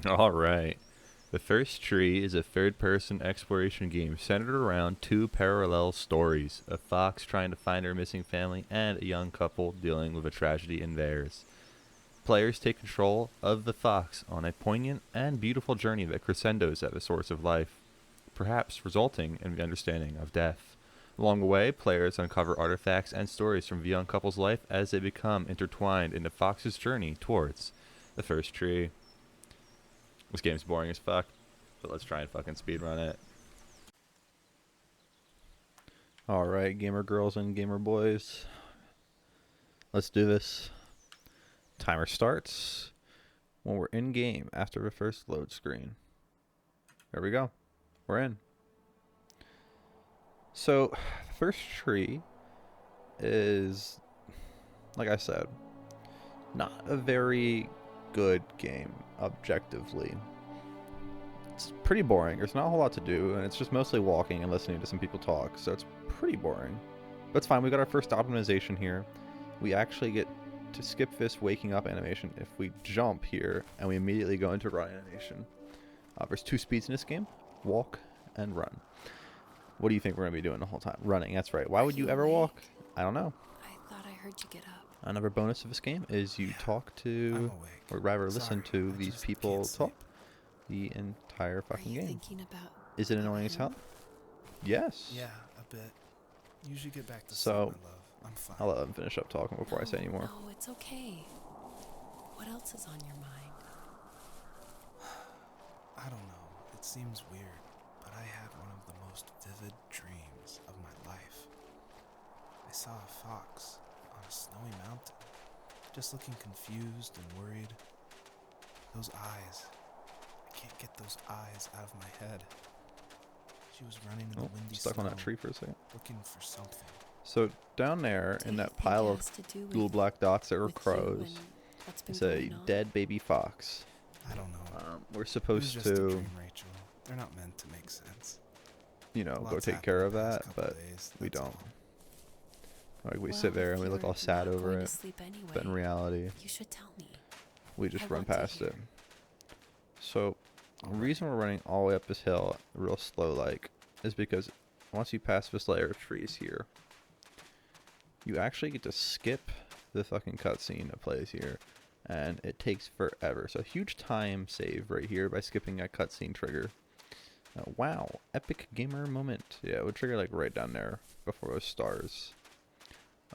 All right. The First Tree is a third person exploration game centered around two parallel stories: a fox trying to find her missing family and a young couple dealing with a tragedy in theirs. Players take control of the fox on a poignant and beautiful journey that crescendos at the source of life, perhaps resulting in the understanding of death. Along the way, players uncover artifacts and stories from the young couple's life as they become intertwined in the fox's journey towards the First Tree. This game's boring as fuck, but let's try and fucking speedrun it. Alright, gamer girls and gamer boys. Let's do this. Timer starts when we're in game after the first load screen. There we go. We're in. So, First Tree is, like I said, not a very good game objectively. It's pretty boring. There's not a whole lot to do, and it's just mostly walking and listening to some people talk, so it's pretty boring. But it's fine. We got our first optimization here. We actually get to skip this waking up animation if we jump here, and we immediately go into run animation. There's two speeds in this game: walk and run. What do you think we're going to be doing the whole time? Running, that's right. Why would you ever walk? I don't know. I thought I heard you get up. Another bonus of this game is you talk to, or rather listen to these people talk the entire fucking Are you game. thinking about Is it annoying as hell? Yes. Yeah, a bit. You should get back to So, sleep, my love. I'm fine. I'll let them finish up talking before I say any more. No, it's okay. What else is on your mind? I don't know. It seems weird, but I had one of the most vivid dreams of my life. I saw a fox on a snowy mountain, just looking confused and worried. Those eyes. I can't get those eyes out of my head. She was running in the windy Stuck snow, on that tree for a second. looking for something. So down there Do in you that think pile it of has to do little with- black dots that are with you crows and what's been is a going on? dead baby fox. I don't know. We're It was supposed just a to, dream, Rachel. They're not meant to make sense. you know, go Lots take happened care the of past that, couple but days, we that's don't. all. Like we Well, sit there if and we look you're all sad not over going to it, sleep anyway, but in reality, you should tell me. we just I run want to past hear. it. So the reason we're running all the way up this hill real slow like is because once you pass this layer of trees here, you actually get to skip the fucking cutscene that plays here, and it takes forever. So huge time save right here by skipping that cutscene trigger. Wow, epic gamer moment. Yeah, it would trigger like right down there before those stars.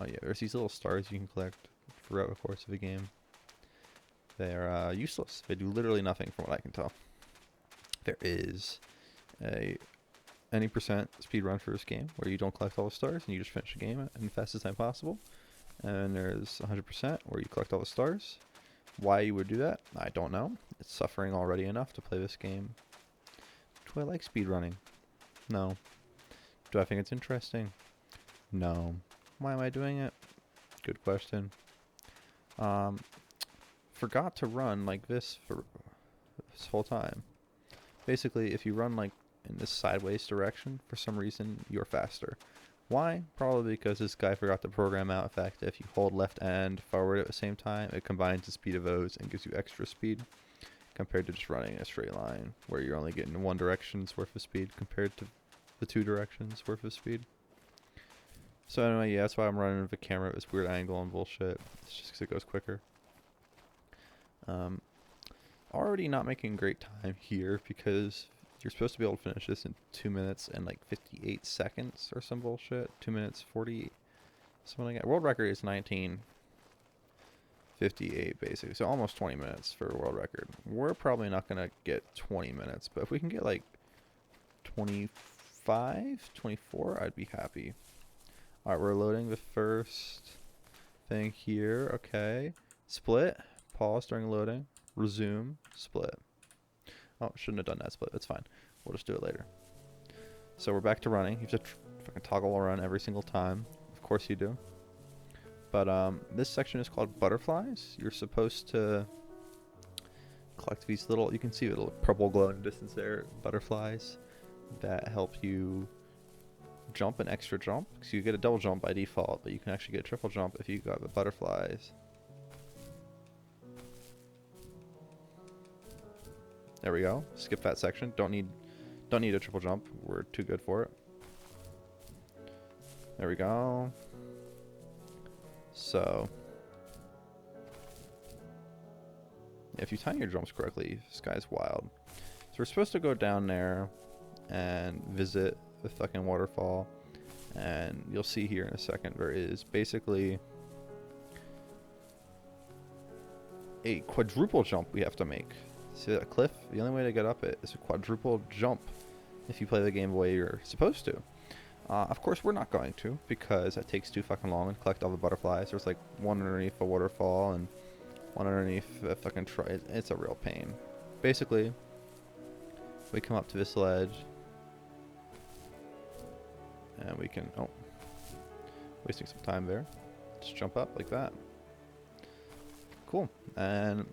Oh yeah, there's these little stars you can collect throughout the course of the game. They're useless. They do literally nothing from what I can tell. There is a any percent speed run for this game where you don't collect all the stars and you just finish the game in the fastest time possible. And there's 100% where you collect all the stars. Why you would do that, I don't know. It's suffering already enough to play this game. Do I like speedrunning? No. Do I think it's interesting? No. Why am I doing it? Good question. Forgot to run like this for this whole time. Basically, if you run like in this sideways direction, for some reason, you're faster. Why? Probably because this guy forgot to program out the fact that if you hold left and forward at the same time, it combines the speed of those and gives you extra speed, compared to just running in a straight line, where you're only getting one direction's worth of speed compared to the two directions worth of speed. So anyway, yeah, that's why I'm running with the camera at this weird angle and bullshit. It's just because it goes quicker. Already not making great time here because you're supposed to be able to finish this in 2 minutes and like 58 seconds or some bullshit. 2 minutes 40 something like that. World record is 19:58 basically, so almost 20 minutes for a world record. We're probably not gonna get 20 minutes, but if we can get like 25, 24, I'd be happy. Alright, we're loading the first thing here. Okay, split, pause during loading, resume, split. Oh, shouldn't have done that split. That's fine. We'll just do it later. So we're back to running. You have to fucking toggle around every single time. Of course you do. But this section is called butterflies. You're supposed to collect these little, you can see the little purple glow in the distance there, butterflies that help you jump an extra jump. So you get a double jump by default, but you can actually get a triple jump if you got the butterflies. There we go. Skip that section. Don't need a triple jump. We're too good for it. There we go. So if you time your jumps correctly, this guy's wild. So we're supposed to go down there and visit the fucking waterfall, and you'll see here in a second there is basically a quadruple jump we have to make. See that cliff? The only way to get up it is a quadruple jump if you play the game the way you're supposed to. Of course, we're not going to, because that takes too fucking long and collect all the butterflies. There's like one underneath a waterfall and one underneath a fucking it's a real pain. Basically, we come up to this ledge and we can, oh, wasting some time there. Just jump up like that. Cool. And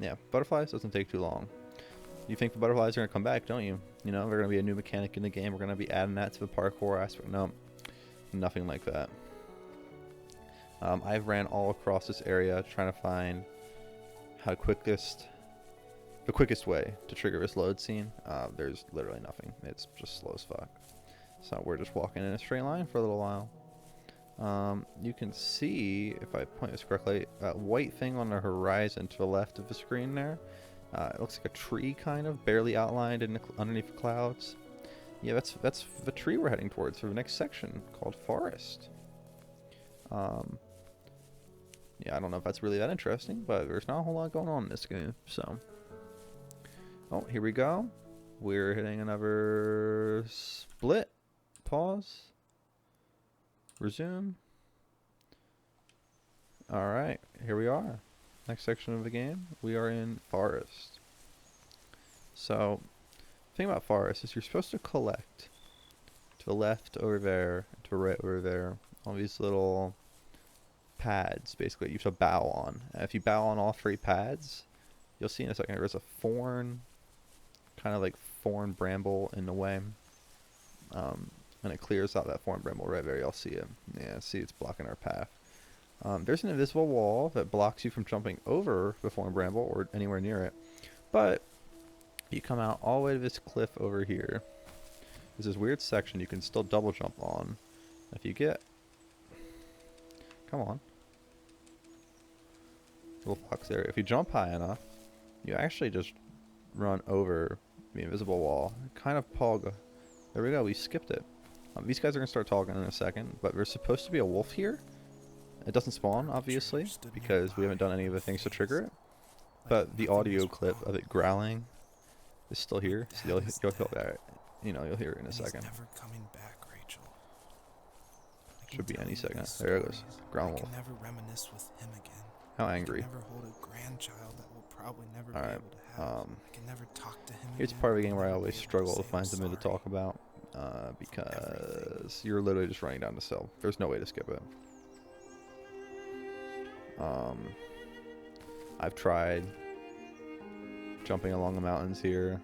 yeah, butterflies doesn't take too long. You think the butterflies are going to come back, don't you? You know, they're going to be a new mechanic in the game. We're going to be adding that to the parkour aspect. No, nothing like that. I've ran all across this area trying to find the quickest way to trigger this load scene. There's literally nothing. It's just slow as fuck. So we're just walking in a straight line for a little while. You can see, if I point this correctly, that white thing on the horizon to the left of the screen there. It looks like a tree, kind of, barely outlined underneath the clouds. Yeah, that's the tree we're heading towards for the next section, called Forest. Yeah, I don't know if that's really that interesting, but there's not a whole lot going on in this game, so. Oh, here we go. We're hitting another split. Pause. Resume. Alright, here we are. Next section of the game, we are in Forest. So, the thing about Forest is you're supposed to collect to the left over there, to the right over there, all these little pads, basically, you should bow on. And if you bow on all three pads, you'll see in a second there's a thorn, kind of like thorn bramble in the way. And it clears out that thorn bramble right there. You'll see it. Yeah, see, it's blocking our path. There's an invisible wall that blocks you from jumping over the thorn bramble or anywhere near it. But you come out all the way to this cliff over here. There's this weird section you can still double jump on. If you get... Come on. Little fox there. If you jump high enough, you actually just run over the invisible wall. Kind of pog. There we go. We skipped it. These guys are going to start talking in a second, but there's supposed to be a wolf here. It doesn't spawn, obviously, because we haven't done any of the things to trigger it. But the audio clip of it growling is still here. So you'll hear it in a second. Never coming back, Rachel. Should be any second. There it goes. Ground wolf. I can never reminisce with him again. How angry. I can never hold a grandchild that will probably never All be right. able to have. I can never talk to him Here's again. part of the game where I Never always be able struggle to say find I'm something to sorry. talk about. Because you're literally just running down the hill. There's no way to skip it. I've tried jumping along the mountains here,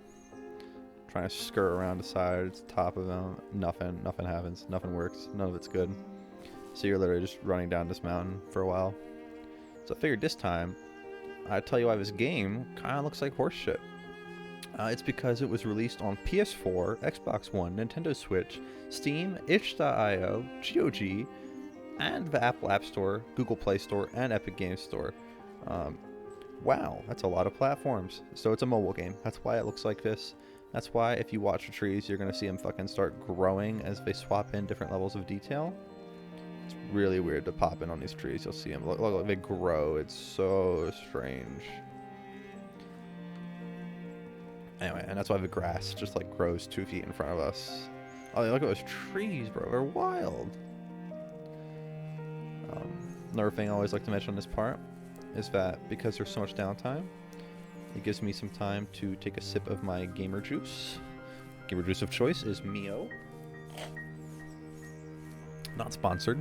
trying to skirt around the sides, top of them. Nothing happens. Nothing works. None of it's good. So you're literally just running down this mountain for a while. So I figured this time, I'd tell you why this game kind of looks like horse shit. It's because it was released on PS4, Xbox One, Nintendo Switch, Steam, itch.io, GOG, and the Apple App Store, Google Play Store, and Epic Games Store. Wow, that's a lot of platforms. So it's a mobile game. That's why it looks like this. That's why if you watch the trees, you're going to see them fucking start growing as they swap in different levels of detail. It's really weird to pop in on these trees. You'll see them. Look, they grow. It's so strange. Anyway, and that's why the grass just like grows 2 feet in front of us. Oh, look at those trees, bro. They're wild. Another thing I always like to mention on this part is that because there's so much downtime, it gives me some time to take a sip of my gamer juice. Gamer juice of choice is Mio. Not sponsored.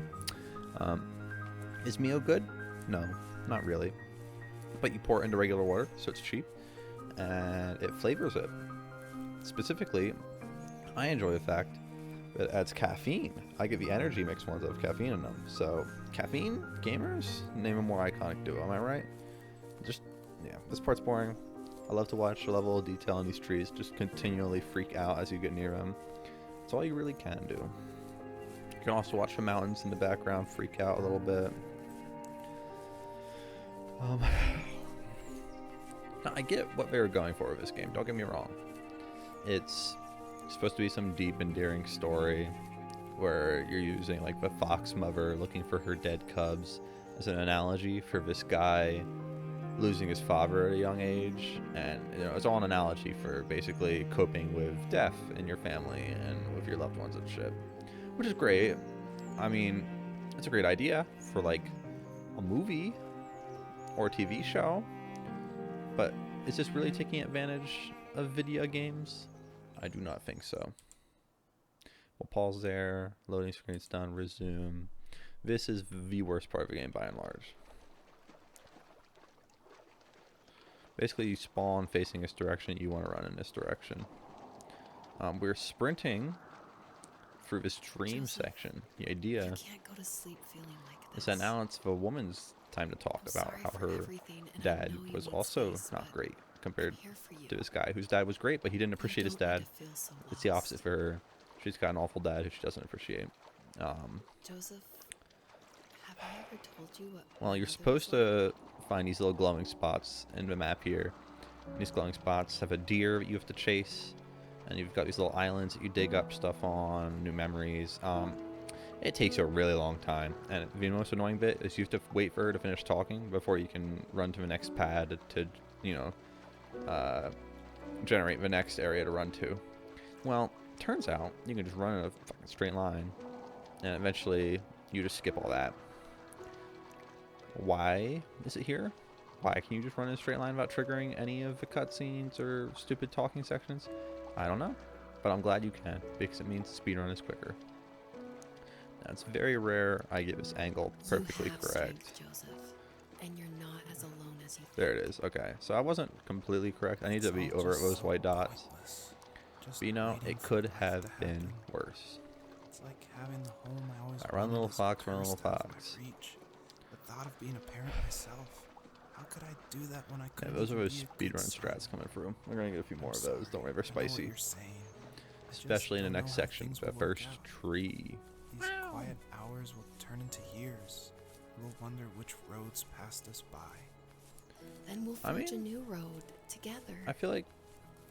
Is Mio good? No, not really. But you pour it into regular water, so it's cheap, and it flavors it. Specifically, I enjoy the fact that it adds caffeine. I get the energy mix ones that have caffeine in them. So, caffeine, gamers, name a more iconic duo, am I right? Just, yeah, this part's boring. I love to watch the level of detail in these trees just continually freak out as you get near them. It's all you really can do. You can also watch the mountains in the background freak out a little bit. Now, I get what they were going for with this game, don't get me wrong. It's supposed to be some deep, endearing story where you're using like the fox mother looking for her dead cubs as an analogy for this guy losing his father at a young age, and you know, it's all an analogy for basically coping with death in your family and with your loved ones and shit, which is great. I mean, it's a great idea for like a movie or a TV show, but is this really taking advantage of video games? I do not think so. We'll pause there, loading screen's done, resume. This is the worst part of the game by and large. Basically, you spawn facing this direction, you want to run in this direction. We're sprinting through this dream Joseph, section. The idea You can't go to sleep feeling like this. is that now it's the woman's time to talk I'm about sorry how for her everything, and I dad know you was want also space, not but great compared I'm here for you. to this guy whose dad was great, but he didn't I appreciate his don't want dad. to feel so It's the opposite lost. for her. She's got an awful dad who she doesn't appreciate. Joseph, have I ever told you what Well, my you're mother supposed was like? to find these little glowing spots in the map here. These glowing spots have a deer that you have to chase, and you've got these little islands that you dig up stuff on, new memories. It takes a really long time, and the most annoying bit is you have to wait for her to finish talking before you can run to the next pad to, you know, generate the next area to run to. Well, turns out you can just run in a fucking straight line, and eventually you just skip all that. Why is it here? Why can you just run in a straight line without triggering any of the cutscenes or stupid talking sections? I don't know, but I'm glad you can, because it means speedrun is quicker. Now, it's very rare I get this angle perfectly You have correct. strength, Joseph, and you're not as alone as you think. There it is. Okay, so I wasn't completely correct. I need to be over at those white dots. Just But you know, waiting it for could life have to been happen. worse. It's like having the home I always Alright, run, wanted little is fox, run, little cursed out of fox. my reach. The thought of being a parent myself. How could I do that when I Yeah, couldn't those are even those be a good speedrun strats son? coming through. We're gonna get a few more I'm of those. sorry. Don't worry, they're I know what spicy. you're saying. I just Especially in the don't know next how section, things that will work first out. tree. These quiet hours will turn into years. We'll wonder which roads passed us by. Then we'll I forge a mean, new road together. I feel like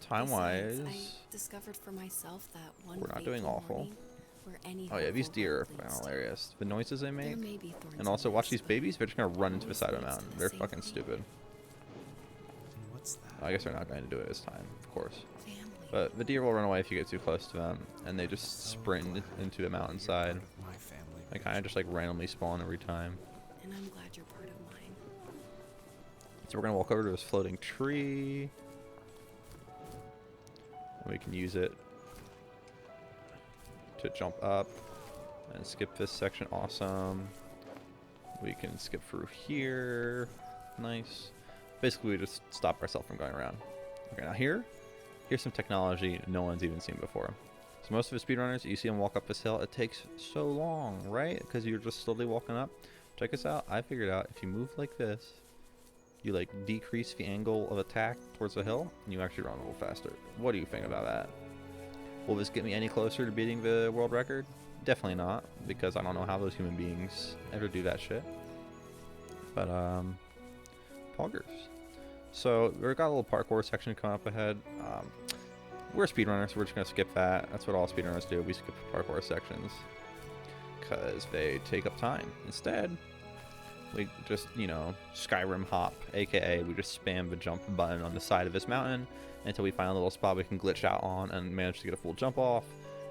Besides, time-wise, I discovered for myself that one we're not doing fateful awful. morning where any Oh yeah, these hopeful deer are hope fucking leads to. hilarious. The noises they There make. may be thorns And also, in watch this, these but babies. They're just gonna run into the always side of the leads to mountain. the They're same fucking thing. stupid. And what's that? I guess they're not going to do it this time, of course. Family. But the deer will run away if you get too close to them, and they just So sprint glad into the you're mountainside. part of my family, They kind of just like randomly spawn every time. And I'm glad you're part of mine. So we're gonna walk over to this floating tree, and we can use it to jump up and skip this section. Awesome. We can skip through here. Nice. Basically, we just stop ourselves from going around. Okay, now here's some technology no one's even seen before. So most of the speedrunners, you see them walk up this hill. It takes so long, right? Because you're just slowly walking up. Check this out. I figured out if you move like this, you like decrease the angle of attack towards the hill, and you actually run a little faster. What do you think about that? Will this get me any closer to beating the world record? Definitely not, because I don't know how those human beings ever do that shit. But poggers. So we've got a little parkour section coming up ahead. We're speedrunners, so we're just gonna skip that. That's what all speedrunners do. We skip the parkour sections because they take up time. Instead, we just, you know, Skyrim hop, aka we just spam the jump button on the side of this mountain until we find a little spot we can glitch out on and manage to get a full jump off,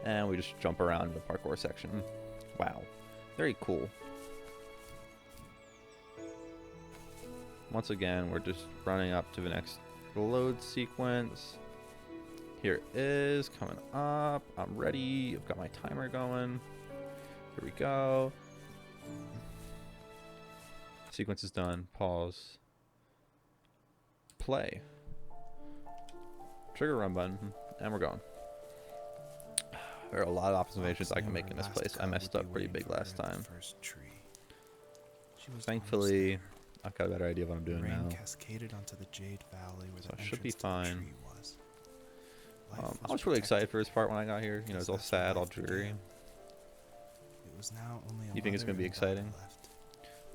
and we just jump around in the parkour section. Wow, very cool. Once again, we're just running up to the next load sequence. Here it is, coming up. I'm ready. I've got my timer going. Here we go. Sequence is done. Pause. Play. Trigger run button, and we're going. There are a lot of observations I can make in this place. I messed up pretty big last time. She was Thankfully, I've got a better idea of what I'm The doing rain now. cascaded onto the jade valley where So the I should be entrance to the fine. tree was. Life I was really excited protected for this part when I got here. You know, it was all because that's where sad, all life dreary. began. It was now only a You think it's mother gonna be and daughter exciting? left.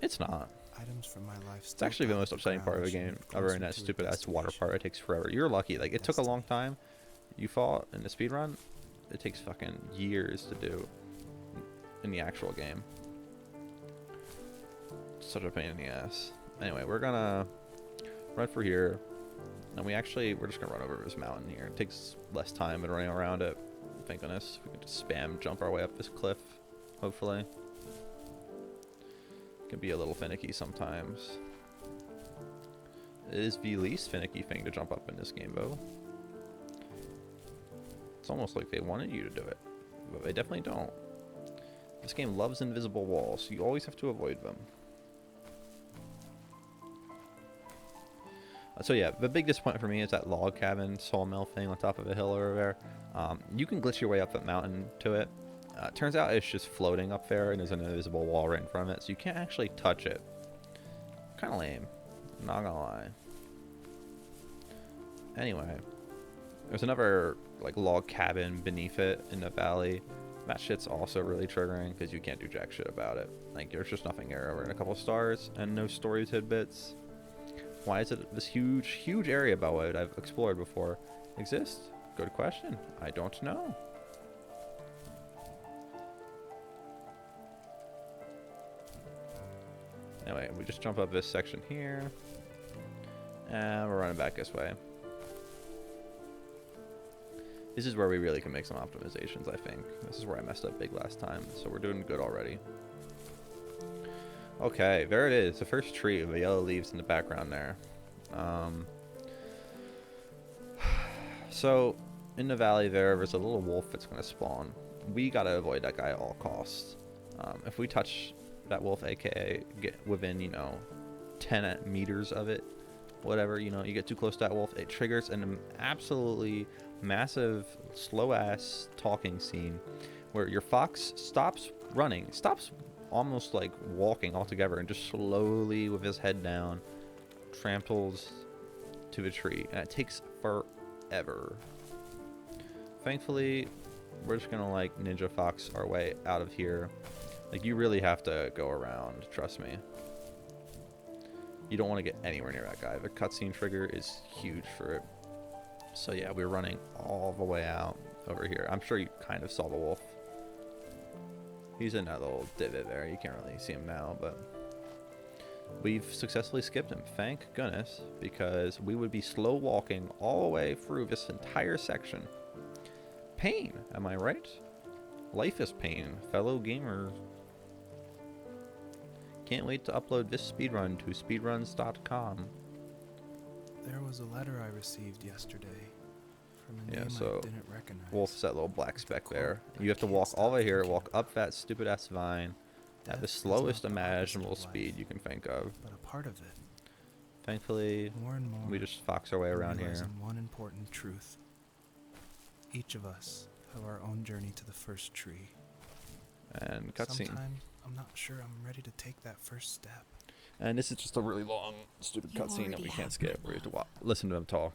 It's not. Items from my life It's actually the most upsetting part of the game, other than that stupid ass water part. It takes forever. You're lucky. Like, it took a long time. You fought in the speedrun, it takes fucking years to do in the actual game. Such a pain in the ass. Anyway, we're gonna run for here. And we're just gonna run over this mountain here. It takes less time than running around it. Thank goodness. We can just spam jump our way up this cliff, hopefully. Can be a little finicky sometimes. It is the least finicky thing to jump up in this game, though. It's almost like they wanted you to do it, but they definitely don't. This game loves invisible walls, so you always have to avoid them. So yeah, the big disappointment for me is that log cabin sawmill thing on top of a hill over there. You can glitch your way up that mountain to it. Turns out it's just floating up there, and there's an invisible wall right in front of it, so you can't actually touch it. Kind of lame, not gonna lie. Anyway, there's another like log cabin beneath it in the valley. That shit's also really triggering because you can't do jack shit about it. Like, there's just nothing there over in a couple stars and no story tidbits. Why is it this huge area about what I've explored before exists? Good question. I don't know. Anyway, we just jump up this section here. And we're running back this way. This is where we really can make some optimizations, I think. This is where I messed up big last time, so we're doing good already. Okay, there it is. The first tree with the yellow leaves in the background there. So, in the valley there's a little wolf that's going to spawn. We got to avoid that guy at all costs. If we touch that wolf, aka get within, 10 meters of it, whatever, you get too close to that wolf, it triggers an absolutely massive, slow-ass talking scene where your fox stops running, stops almost like walking altogether, and just slowly, with his head down, tramples to the tree, and it takes forever. Thankfully, we're just gonna like ninja fox our way out of here. Like, you really have to go around, trust me. You don't want to get anywhere near that guy. The cutscene trigger is huge for it. So yeah, we're running all the way out over here. I'm sure you kind of saw the wolf. He's in that little divot there. You can't really see him now, but we've successfully skipped him. Thank goodness, because we would be slow walking all the way through this entire section. Pain, am I right? Life is pain, fellow gamers. Can't wait to upload this speedrun to speedruns.com. There was a letter I received yesterday from a name so I didn't recognize. Wolf's that little black speck there. You have to walk all the way here, walk up that stupid ass vine at the Death is slowest not the opposite imaginable of speed life, you can think of. but a part of it. Thankfully, More and more, we just fox our way I'm around here. realizing one important truth. Each of us have our own journey to the first tree. And cutscene. Sometimes I'm not sure I'm ready to take that first step. And this is just a really long, stupid You cutscene that already we have can't skip. my We have to love. listen to them talk.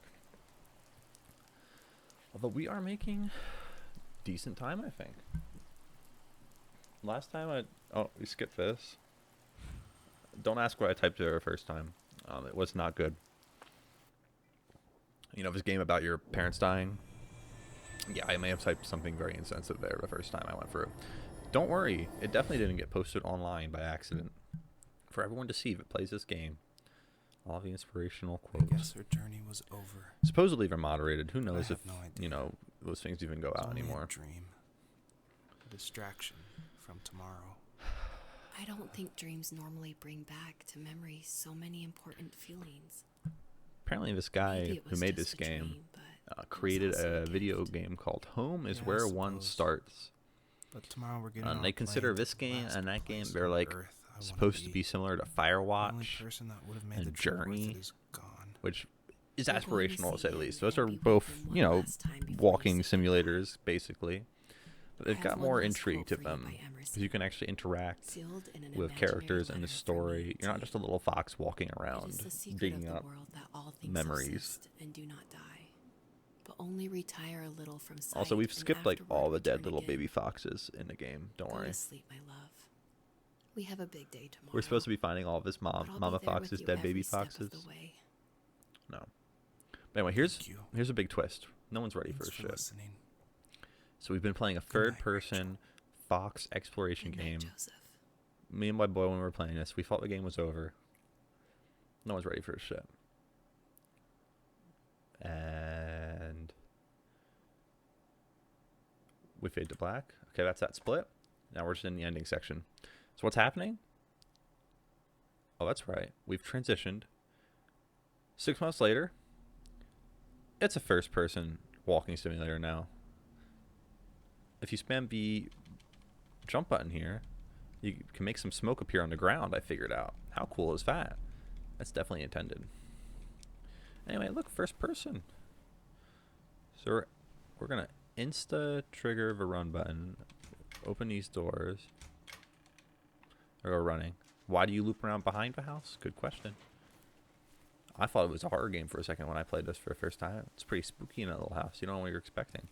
Although we are making decent time, I think. Last time oh, we skipped this. Don't ask what I typed there the first time. It was not good. This game about your parents dying. Yeah, I may have typed something very insensitive there the first time I went through. Don't worry, it definitely didn't get posted online by accident. For everyone to see if it plays this game. All the inspirational I quotes. guess her journey was over. Supposedly they're moderated. Who But I knows if, have no idea. those things even go It's out only anymore. a dream. A distraction from tomorrow. I don't think dreams normally bring back to memory so many important feelings. Apparently this Maybe guy it who was made just this a game dream, but it was created also a video gift. game called Home is Yeah, I Where One suppose. Starts. But tomorrow we're getting And on they a consider plane to this the game last and that game, place they're on like Earth I wanna supposed to be similar to The only Firewatch, person that would have made and the trip worth Journey. it is gone. which is We're going to aspirational to see say the him least. Those and are be with both, him one last time before we walking say goodbye. simulators, basically. But they've I got have one more last intrigue quote to for you them by because Emerson, you can actually interact sealed in an with imaginary characters in the letter from me story. You're not to just a you. little fox walking It is around the secret digging of the up world that all things memories. subsist and do not die, but only retire a little from sight. Also, we've and skipped like afterward all the dead return little again. baby foxes in the game. Don't Go worry. to sleep, my love. We have a big day tomorrow. We're supposed to be finding all of his but I'll mama be there with foxes, you dead baby every step of foxes. the way. No. But anyway, here's Thank you. here's a big twist. No one's ready Thanks for for this shit. listening. So we've been playing a Good night, third-person fox exploration Good night, game. Joseph. Me and my boy, when we were playing this, we thought the game was over. No one's ready for this shit. And we fade to black. Okay, that's that split. Now we're just in the ending section. So what's happening? Oh, that's right. We've transitioned. 6 months later, it's a first-person walking simulator now. If you spam the jump button here, you can make some smoke appear on the ground, I figured out. How cool is that? That's definitely intended. Anyway, look, first person. So we're going to insta-trigger the run button, open these doors, or go running. Why do you loop around behind the house? Good question. I thought it was a horror game for a second when I played this for the first time. It's pretty spooky in that little house. You don't know what you're expecting.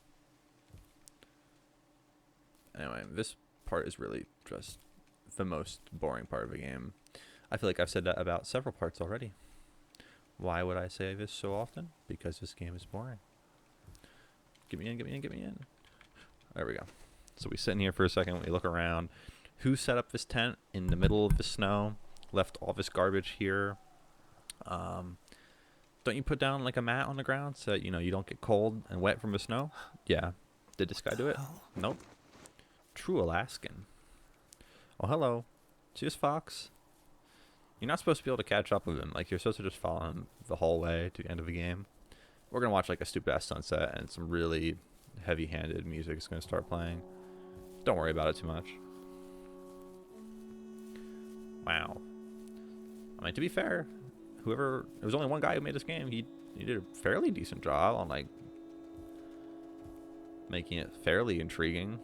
Anyway, this part is really just the most boring part of the game. I feel like I've said that about several parts already. Why would I say this so often? Because this game is boring. Get me in, get me in, get me in. There we go. So we sit in here for a second, we look around. Who set up this tent in the middle of the snow? Left all this garbage here. Don't you put down like a mat on the ground so that, you know, you don't get cold and wet from the snow? Yeah. Did this guy do it? Hell. Nope. True Alaskan. Oh, hello. See this fox? You're not supposed to be able to catch up with him. Like, you're supposed to just follow him the whole way to the end of the game. We're going to watch, like, a stupid-ass sunset, and some really heavy-handed music is going to start playing. Don't worry about it too much. Wow. I mean, to be fair, there was only one guy who made this game. He did a fairly decent job on, like, making it fairly intriguing.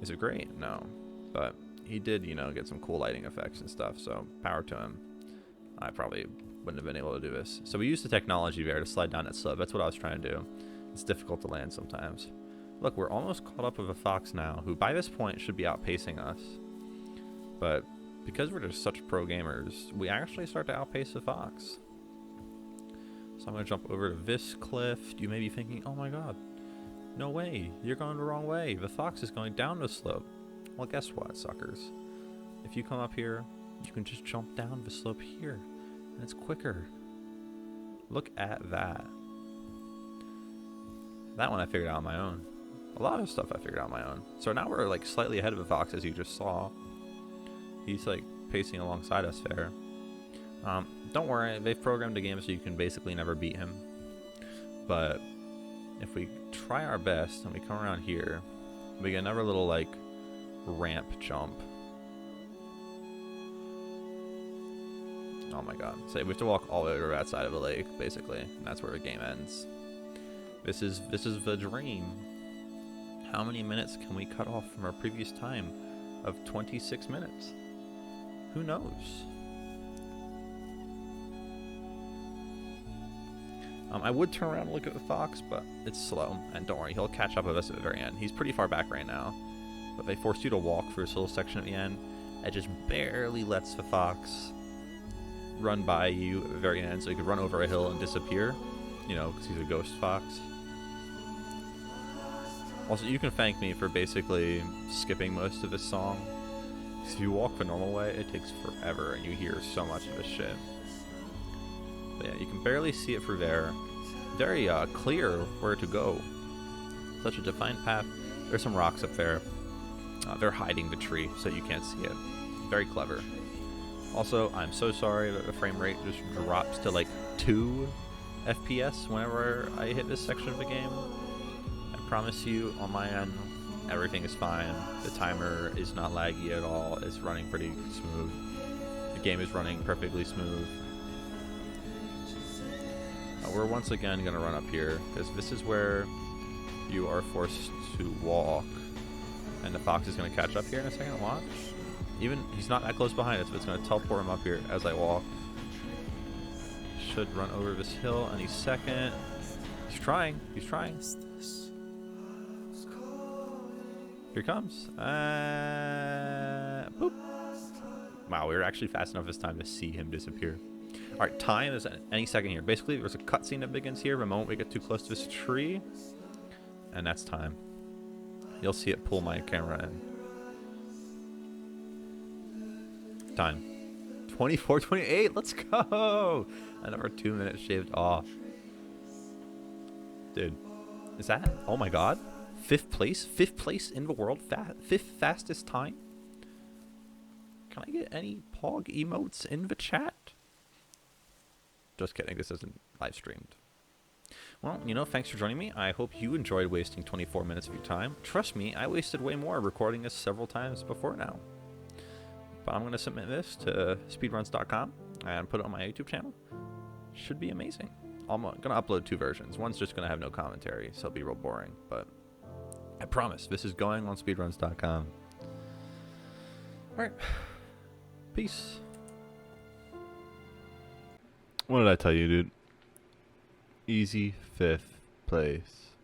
Is it great? No. But he did, you know, get some cool lighting effects and stuff, so power to him. I probably wouldn't have been able to do this. So we used the technology there to slide down that slope. That's what I was trying to do. It's difficult to land sometimes. Look, we're almost caught up with a fox now, who by this point should be outpacing us. But because we're just such pro gamers, we actually start to outpace the fox. So I'm going to jump over to this cliff. You may be thinking, oh my god, no way, you're going the wrong way. The fox is going down the slope. Well, guess what, suckers? If you come up here, you can just jump down the slope here, and it's quicker. Look at that. That one I figured out on my own. A lot of stuff I figured out on my own. So now we're like slightly ahead of the fox, as you just saw. He's like pacing alongside us there. Don't worry, they've programmed the game so you can basically never beat him. But if we try our best and we come around here, we get another little like ramp jump. Oh my god. So we have to walk all the way to that side of the lake, basically. And that's where the game ends. This is the dream. How many minutes can we cut off from our previous time of 26 minutes? Who knows? I would turn around and look at the fox, but it's slow. And don't worry, he'll catch up with us at the very end. He's pretty far back right now. But they forced you to walk for this little section at the end. It just barely lets the fox run by you at the very end, so he could run over a hill and disappear. You know, because he's a ghost fox. Also, you can thank me for basically skipping most of this song. Because if you walk the normal way, it takes forever, and you hear so much of this shit. But yeah, you can barely see it through there. Very clear where to go. Such a defined path. There's some rocks up there. They're hiding the tree so you can't see it. Very clever. Also, I'm so sorry that the frame rate just drops to like 2 FPS whenever I hit this section of the game. I promise you, on my end, everything is fine. The timer is not laggy at all. It's running pretty smooth. The game is running perfectly smooth. We're once again going to run up here, because this is where you are forced to walk. And the fox is going to catch up here in a second. Watch. Even, he's not that close behind us, but it's going to teleport him up here as I walk. Should run over this hill any second. He's trying. He's trying. Here he comes. Boop. Wow, we were actually fast enough this time to see him disappear. Alright, time is any second here. Basically, there's a cutscene that begins here the moment we get too close to this tree. And that's time. You'll see it pull my camera in. Time. 24:28. Let's go. Another 2 minutes shaved off. Dude, is that? Oh my god. 5th place? 5th place in the world? 5th fastest time? Can I get any Pog emotes in the chat? Just kidding. This isn't live streamed. Well, you know, thanks for joining me. I hope you enjoyed wasting 24 minutes of your time. Trust me, I wasted way more recording this several times before now. But I'm going to submit this to speedruns.com and put it on my YouTube channel. Should be amazing. I'm going to upload 2 versions. One's just going to have no commentary, so it'll be real boring. But I promise, this is going on speedruns.com. Alright. Peace. What did I tell you, dude? Easy 5th place.